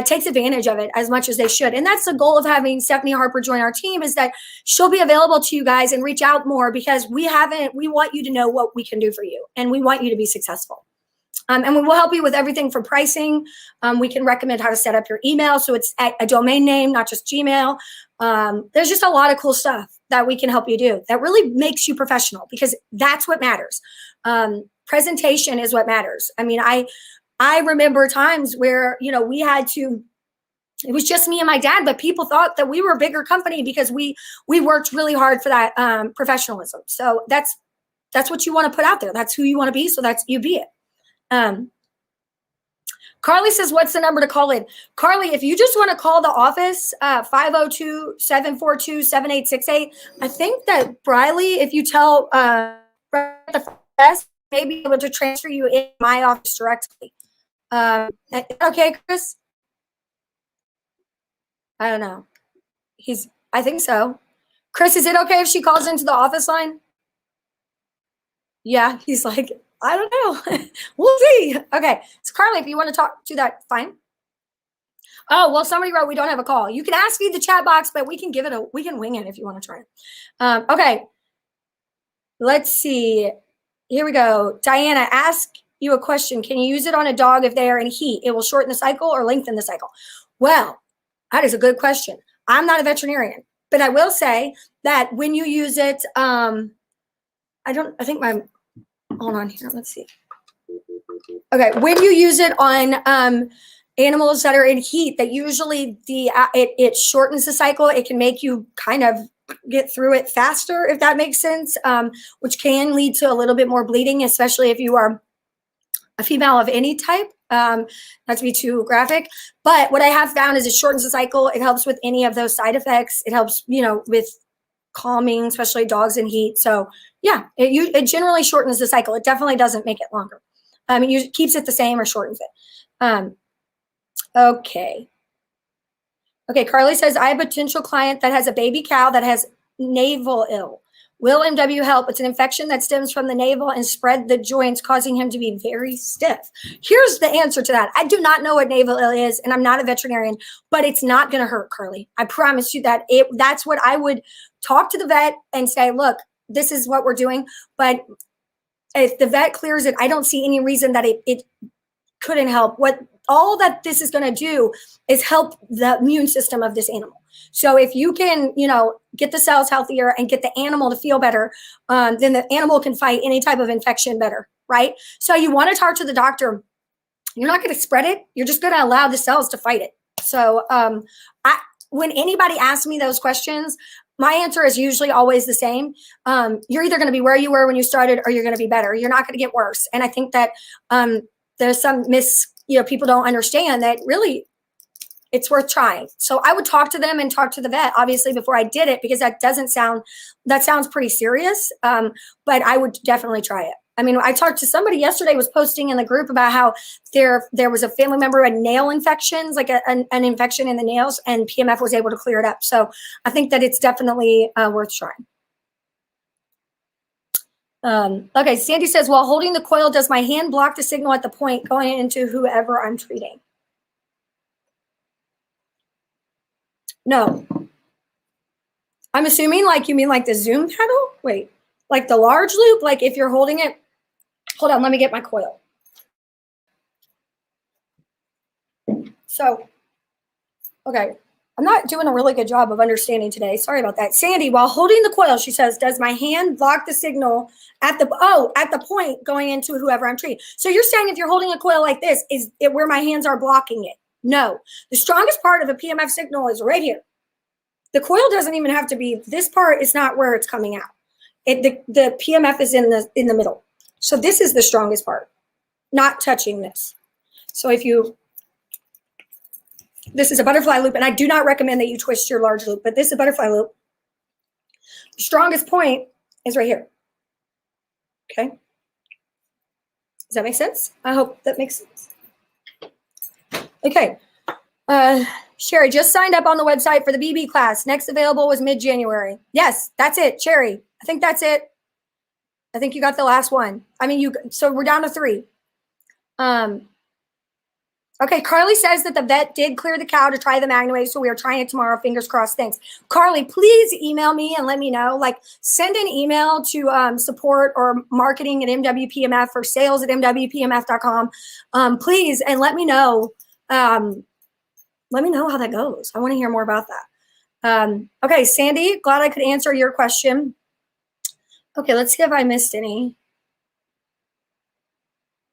takes advantage of it as much as they should. And that's the goal of having Stephanie Harper join our team, is that she'll be available to you guys and reach out more, because we want you to know what we can do for you, and we want you to be successful. And we will help you with everything from pricing. We can recommend how to set up your email so it's a domain name, not just Gmail. There's just a lot of cool stuff that we can help you do that really makes you professional, because that's what matters. Presentation is what matters. I mean, I remember times where, you know, it was just me and my dad, but people thought that we were a bigger company because we worked really hard for that professionalism. So that's what you want to put out there. That's who you want to be. So you be it. Carly says, what's the number to call in? Carly, if you just want to call the office, 502-742-7868. I think that Briley, if you tell the best, may be able to transfer you in my office directly. Okay, Chris? I don't know. I think so. Chris, is it okay if she calls into the office line? Yeah, he's like, I don't know. We'll see. Okay. So Carly, if you want to talk to that, fine. Oh, well, somebody wrote we don't have a call. You can ask me the chat box, but we can wing it if you want to try it. Okay. Let's see. Here we go. Diana, ask you a question. Can you use it on a dog if they are in heat? It will shorten the cycle or lengthen the cycle. Well, that is a good question. I'm not a veterinarian. But I will say that when you use it, hold on here, let's see. Okay, when you use it on animals that are in heat, that usually it shortens the cycle. It can make you kind of get through it faster, if that makes sense, which can lead to a little bit more bleeding, especially if you are a female of any type. Not to be too graphic, but what I have found is it shortens the cycle. It helps with any of those side effects. It helps, with calming, especially dogs in heat. So yeah, it generally shortens the cycle. It definitely doesn't make it longer. It keeps it the same or shortens it. Okay. Okay, Carly says, I have a potential client that has a baby cow that has navel ill. Will MW help? It's an infection that stems from the navel and spread the joints, causing him to be very stiff. Here's the answer to that. I do not know what navel ill is, and I'm not a veterinarian, but it's not going to hurt, Carly. I promise you that. That's what I would talk to the vet and say, look, this is what we're doing. But if the vet clears it, I don't see any reason that it couldn't help. What all that this is going to do is help the immune system of this animal. So if you can, get the cells healthier and get the animal to feel better, then the animal can fight any type of infection better, right? So you want to talk to the doctor. You're not going to spread it. You're just going to allow the cells to fight it. So when anybody asks me those questions, my answer is usually always the same. You're either going to be where you were when you started, or you're going to be better. You're not going to get worse. And I think that there's some people don't understand that really it's worth trying. So I would talk to them and talk to the vet, obviously, before I did it, because that sounds pretty serious. But I would definitely try it. I mean, I talked to somebody yesterday, was posting in the group about how there was a family member who had nail infections, like an infection in the nails, and PMF was able to clear it up. So I think that it's definitely worth trying. Okay, Sandy says, while holding the coil, does my hand block the signal at the point going into whoever I'm treating? No. I'm assuming you mean the zoom pedal? Wait, like the large loop? Like if you're holding it, hold on, let me get my coil. So, okay. I'm not doing a really good job of understanding today. Sorry about that. Sandy, while holding the coil, she says, does my hand block the signal at the point going into whoever I'm treating? So you're saying if you're holding a coil like this, is it where my hands are blocking it? No. The strongest part of a PMF signal is right here. The coil doesn't even have to be, this part is not where it's coming out. The PMF is in the middle. So this is the strongest part, not touching this. So this is a butterfly loop, and I do not recommend that you twist your large loop, but this is a butterfly loop. The strongest point is right here. Okay. Does that make sense? I hope that makes sense. Okay. Sherry just signed up on the website for the BB class. Next available was mid-January. Yes, that's it, Sherry. I think that's it. I think you got the last one. So we're down to 3. Okay, Carly says that the vet did clear the cow to try the MagnaWave, so we are trying it tomorrow. Fingers crossed. Thanks. Carly, please email me and let me know. Send an email to support or marketing at MWPMF or sales at MWPMF.com. Please, and let me know. Let me know how that goes. I want to hear more about that. Okay, Sandy, glad I could answer your question. Okay, let's see if I missed any.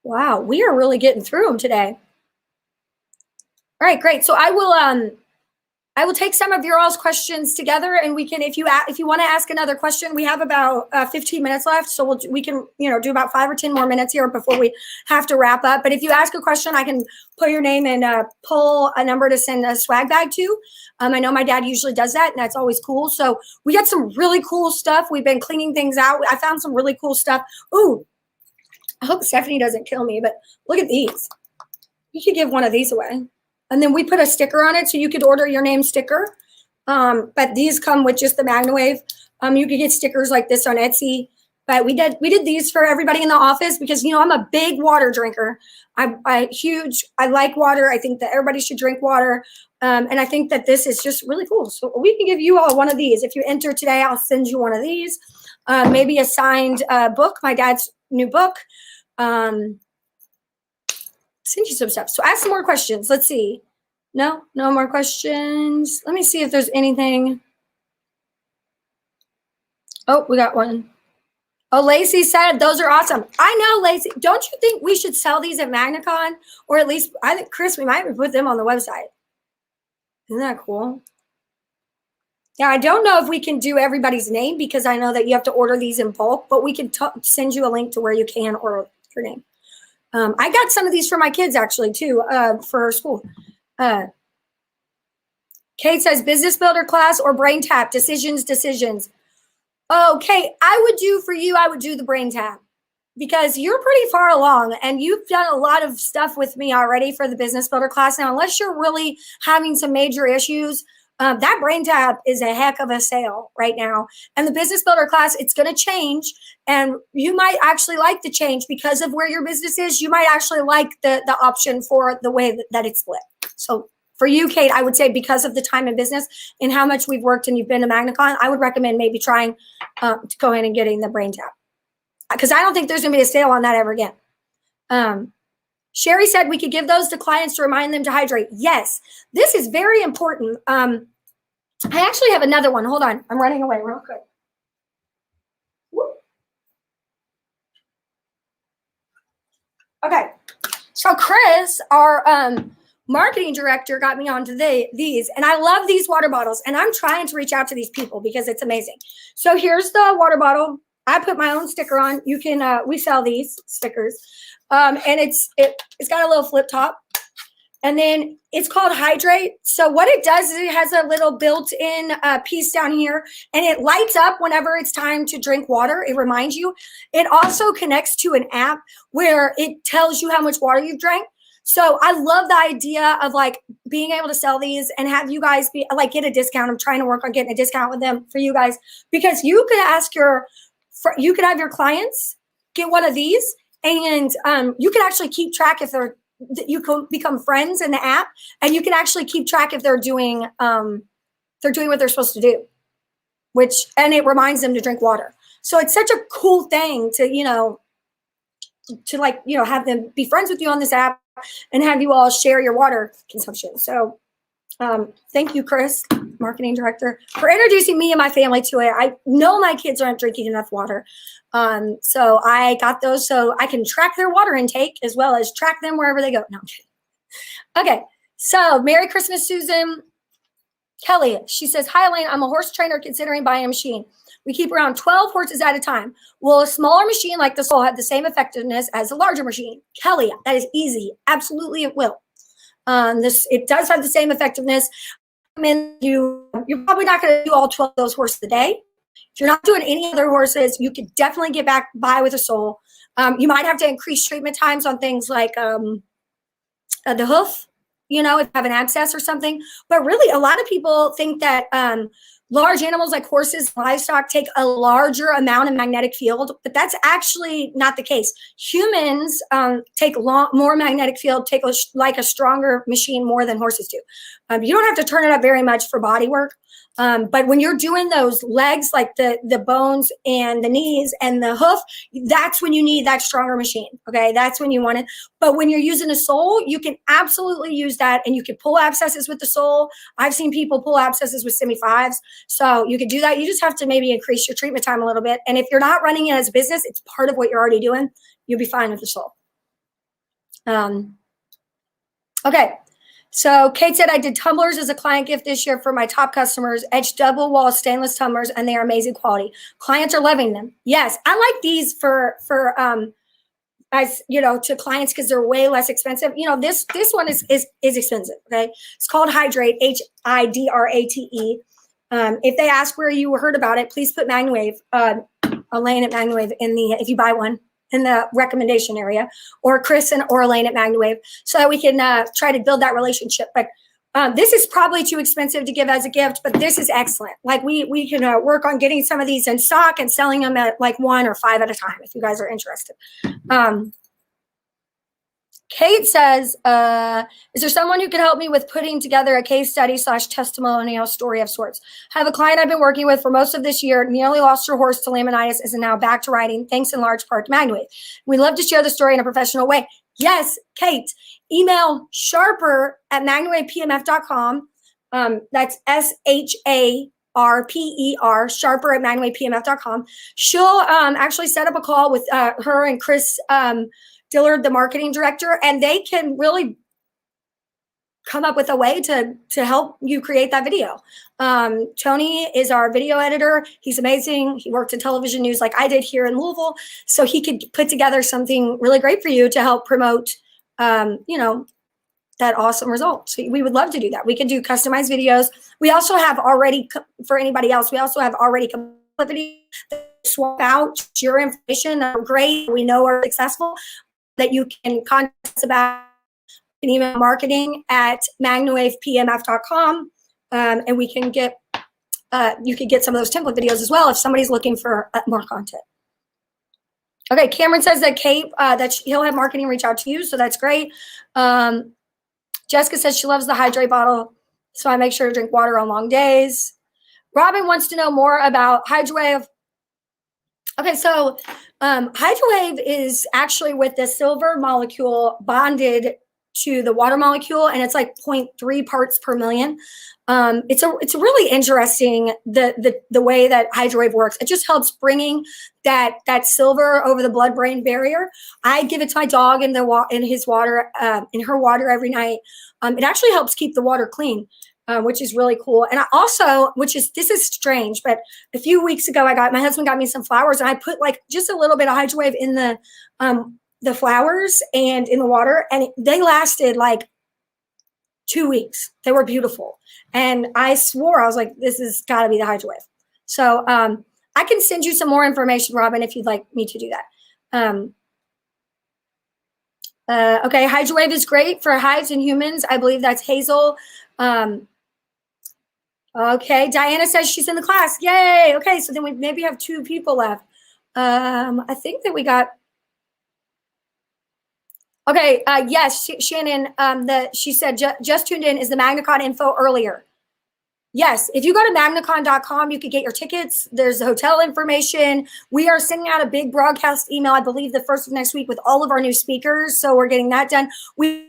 Wow, we are really getting through them today. All right, great. So I will take some of your all's questions together, and we can, if you want to ask another question, we have about 15 minutes left, so we can do about 5 or 10 more minutes here before we have to wrap up. But if you ask a question, I can put your name and pull a number to send a swag bag to. I know my dad usually does that, and that's always cool. So we got some really cool stuff. We've been cleaning things out. I found some really cool stuff. Ooh, I hope Stephanie doesn't kill me, but look at these. You could give one of these away. And then we put a sticker on it, so you could order your name sticker. But these come with just the MagnaWave. You could get stickers like this on Etsy. But we did these for everybody in the office because I'm a big water drinker. I like water. I think that everybody should drink water. And I think that this is just really cool. So we can give you all one of these. If you enter today, I'll send you one of these. Maybe a signed book, my dad's new book. Send you some stuff. So ask some more questions. Let's see. No more questions. Let me see if there's anything. Oh, we got one. Oh, Lacey said those are awesome. I know, Lacey. Don't you think we should sell these at MagnaCon? Or at least, I think, Chris, we might put them on the website. Isn't that cool? Yeah, I don't know if we can do everybody's name because I know that you have to order these in bulk, but we can send you a link to where you can order your name. I got some of these for my kids actually too, for school. Kate says business builder class or BrainTap, decisions. Okay, I would do the BrainTap because you're pretty far along and you've done a lot of stuff with me already for the business builder class. Now, unless you're really having some major issues, that BrainTap is a heck of a sale right now. And the business builder class, it's going to change. And you might actually like the change because of where your business is. You might actually like the option for the way that it's split. So for you, Kate, I would say because of the time in business and how much we've worked and you've been to MagnaCon, I would recommend maybe trying to go in and getting the BrainTap. Because I don't think there's going to be a sale on that ever again. Sherry said we could give those to clients to remind them to hydrate. Yes, this is very important. I actually have another one. Hold on. I'm running away real quick. Whoop. Okay. So Chris, our marketing director, got me onto these. And I love these water bottles. And I'm trying to reach out to these people because it's amazing. So here's the water bottle. I put my own sticker on. You can, we sell these stickers. And it's got a little flip top. And then it's called Hydrate. So what it does is it has a little built-in piece down here, and it lights up whenever it's time to drink water. It reminds you. It also connects to an app where it tells you how much water you've drank. So I love the idea of like being able to sell these and have you guys be like get a discount. I'm trying to work on getting a discount with them for you guys because you could you could have your clients get one of these, and you can actually keep track if you can become friends in the app, and you can actually keep track if they're doing what they're supposed to do, and it reminds them to drink water. So it's such a cool thing to have them be friends with you on this app and have you all share your water consumption. So thank you, Chris, marketing director, for introducing me and my family to it. I know my kids aren't drinking enough water. So I got those so I can track their water intake as well as track them wherever they go. No, I'm kidding. Okay. So Merry Christmas, Susan. Kelly, she says, hi, Elaine. I'm a horse trainer considering buying a machine. We keep around 12 horses at a time. Will a smaller machine like the Soul have the same effectiveness as a larger machine? Kelly, that is easy. Absolutely, it will. It does have the same effectiveness. I mean, you're probably not going to do all 12 of those horses a day. If you're not doing any other horses, you could definitely get by with a Soul. You might have to increase treatment times on things like the hoof, if you have an abscess or something. But really, a lot of people think that large animals like horses, livestock take a larger amount of magnetic field, but that's actually not the case. Humans take more magnetic field, take a stronger machine more than horses do. You don't have to turn it up very much for body work. But when you're doing those legs, like the bones and the knees and the hoof, that's when you need that stronger machine. Okay. That's when you want it. But when you're using a Soul, you can absolutely use that, and you can pull abscesses with the Soul. I've seen people pull abscesses with semi-5s. So you can do that. You just have to maybe increase your treatment time a little bit. And if you're not running it as a business, it's part of what you're already doing. You'll be fine with the Soul. Okay. So Kate said, I did tumblers as a client gift this year for my top customers, edged double wall stainless tumblers, and they are amazing quality. Clients are loving them. Yes, I like these for to clients because they're way less expensive. This one is expensive. Okay, it's called Hydrate, HIDRATE. If they ask where you heard about it, please put MagnaWave, Elaine at MagnaWave if you buy one, in the recommendation area, or Chris or Elaine at MagnaWave, so that we can try to build that relationship. But this is probably too expensive to give as a gift, but this is excellent. Like we can work on getting some of these in stock and selling them at like 1 or 5 at a time if you guys are interested. Kate says, is there someone who can help me with putting together a case study / testimonial story of sorts? I have a client I've been working with for most of this year, nearly lost her horse to laminitis, is now back to riding, thanks in large part to MagnaWave. We'd love to share the story in a professional way. Yes, Kate, email sharper@magnawavepmf.com. That's Sharper at MagnaWavePMF.com. She'll actually set up a call with her and Chris Dillard, the marketing director, and they can really come up with a way to help you create that video. Tony is our video editor. He's amazing. He worked in television news like I did here in Louisville. So he could put together something really great for you to help promote, you know, that awesome result. So we would love to do that. We can do customized videos. We also have already, for anybody else, we also have already videos that swap out your information that are great, we know are successful, that you can contact us about, and email marketing at MagnaWavePMF.com, and we can get, you can get some of those template videos as well if somebody's looking for more content. Okay, Cameron says that Kate, that he'll have marketing reach out to you, so that's great. Jessica says she loves the hydrate bottle, so I make sure to drink water on long days. Robin wants to know more about HydroWave. Okay, so HydroWave is actually with the silver molecule bonded to the water molecule, and it's like 0.3 parts per million. It's really interesting the way that HydroWave works. It just helps bringing that silver over the blood-brain barrier. I give it to my dog in his water, in her water every night. It actually helps keep the water clean, which is really cool. And I also, this is strange, but a few weeks ago, my husband got me some flowers, and I put like just a little bit of HydroWave in the flowers and in the water, and they lasted like 2 weeks. They were beautiful. And I swore, I was like, this has got to be the HydroWave. So I can send you some more information, Robin, if you'd like me to do that. Okay, HydroWave is great for hives and humans. I believe that's Hazel. Okay, Diana says she's in the class. Yay. Okay, so then we maybe have 2 people left. I think that we got. Okay, yes, Shannon, she said just tuned in. Is the MagnaCon info earlier? Yes, if you go to MagnaCon.com, you could get your tickets. There's the hotel information. We are sending out a big broadcast email, I believe the first of next week, with all of our new speakers. So we're getting that done. We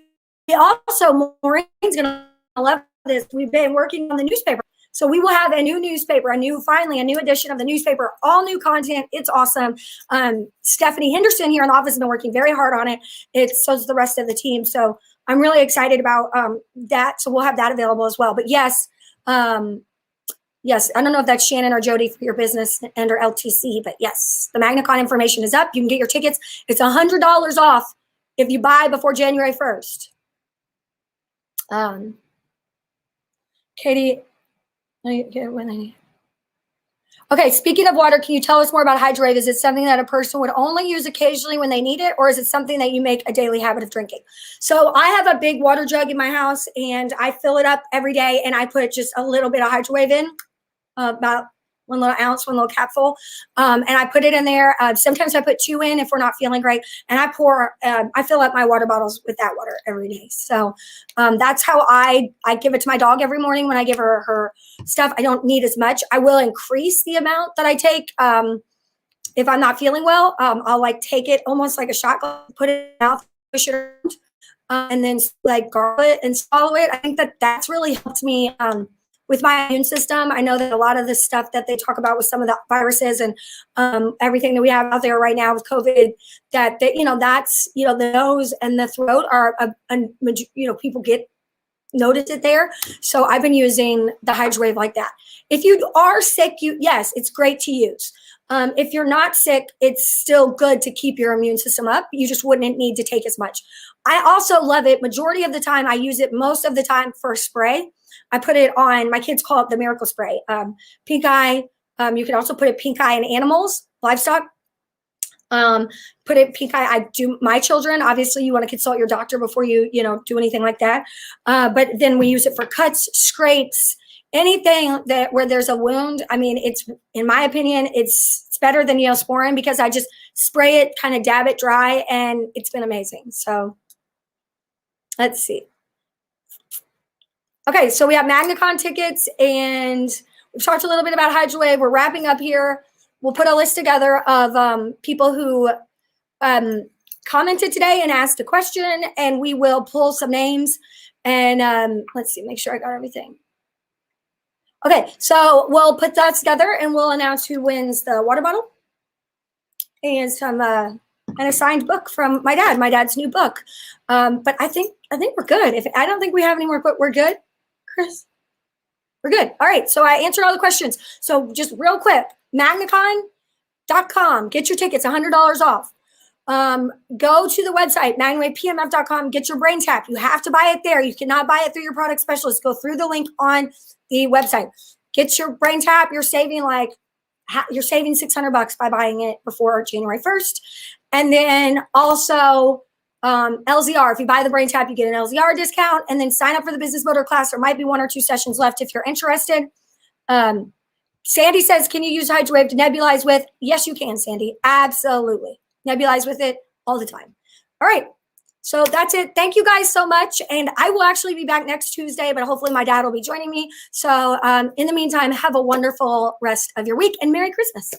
also, Maureen's going to love this. We've been working on the newspaper. So we will have a new newspaper, finally a new edition of the newspaper, all new content. It's awesome. Stephanie Henderson here in the office has been working very hard on it. So's the rest of the team. So I'm really excited about that. So we'll have that available as well. But yes, yes, I don't know if that's Shannon or Jody for your business and or LTC, but yes, the MagnaCon information is up. You can get your tickets. It's $100 off if you buy before January 1st. Katie. Okay, speaking of water, can you tell us more about HydroWave? Is it something that a person would only use occasionally when they need it, or is it something that you make a daily habit of drinking? So I have a big water jug in my house, and I fill it up every day, and I put just a little bit of HydroWave in, about 1 little ounce, 1 little capful, and I put it in there. Sometimes I put 2 in if we're not feeling great, and I fill up my water bottles with that water every day. So that's how I give it to my dog every morning when I give her stuff. I don't need as much. I will increase the amount that I take if I'm not feeling well. I'll like take it almost like a shot glass, put it in my mouth, push it around, and then like gargle it and swallow it. I think that's really helped me with my immune system. I know that a lot of the stuff that they talk about with some of the viruses and everything that we have out there right now with COVID, that's, the nose and the throat are, people notice it there. So I've been using the HydroWave like that. If you are sick, yes, it's great to use. If you're not sick, it's still good to keep your immune system up. You just wouldn't need to take as much. I also love it. Majority of the time, I use it most of the time for spray. I put it on, my kids call it the miracle spray. Pink eye, you can also put it pink eye in animals, livestock. Put it pink eye. I do my children. Obviously, you want to consult your doctor before you do anything like that. But then we use it for cuts, scrapes, anything where there's a wound. I mean, in my opinion, it's better than Neosporin because I just spray it, kind of dab it dry, and it's been amazing. So let's see. Okay, so we have MagnaCon tickets, and we've talked a little bit about HydroWave. We're wrapping up here. We'll put a list together of people who commented today and asked a question, and we will pull some names. And let's see, make sure I got everything. Okay, so we'll put that together and we'll announce who wins the water bottle and some an assigned book from my dad. My dad's new book. But I think we're good. If I don't think we have any more, but we're good, Chris. We're good. All right. So I answered all the questions. So just real quick, MagnaCon.com. Get your tickets, $100 off. Go to the website, MagnaWavePMF.com. Get your BrainTap. You have to buy it there. You cannot buy it through your product specialist. Go through the link on the website. Get your BrainTap. You're saving $600 by buying it before January 1st. And then also LZR. If you buy the BrainTap, you get an LZR discount. And then sign up for the business motor class. There might be 1 or 2 sessions left if you're interested. Sandy says, can you use HydroWave to nebulize with? Yes, you can, Sandy. Absolutely. Nebulize with it all the time. All right. So that's it. Thank you guys so much. And I will actually be back next Tuesday, but hopefully my dad will be joining me. So in the meantime, have a wonderful rest of your week and Merry Christmas.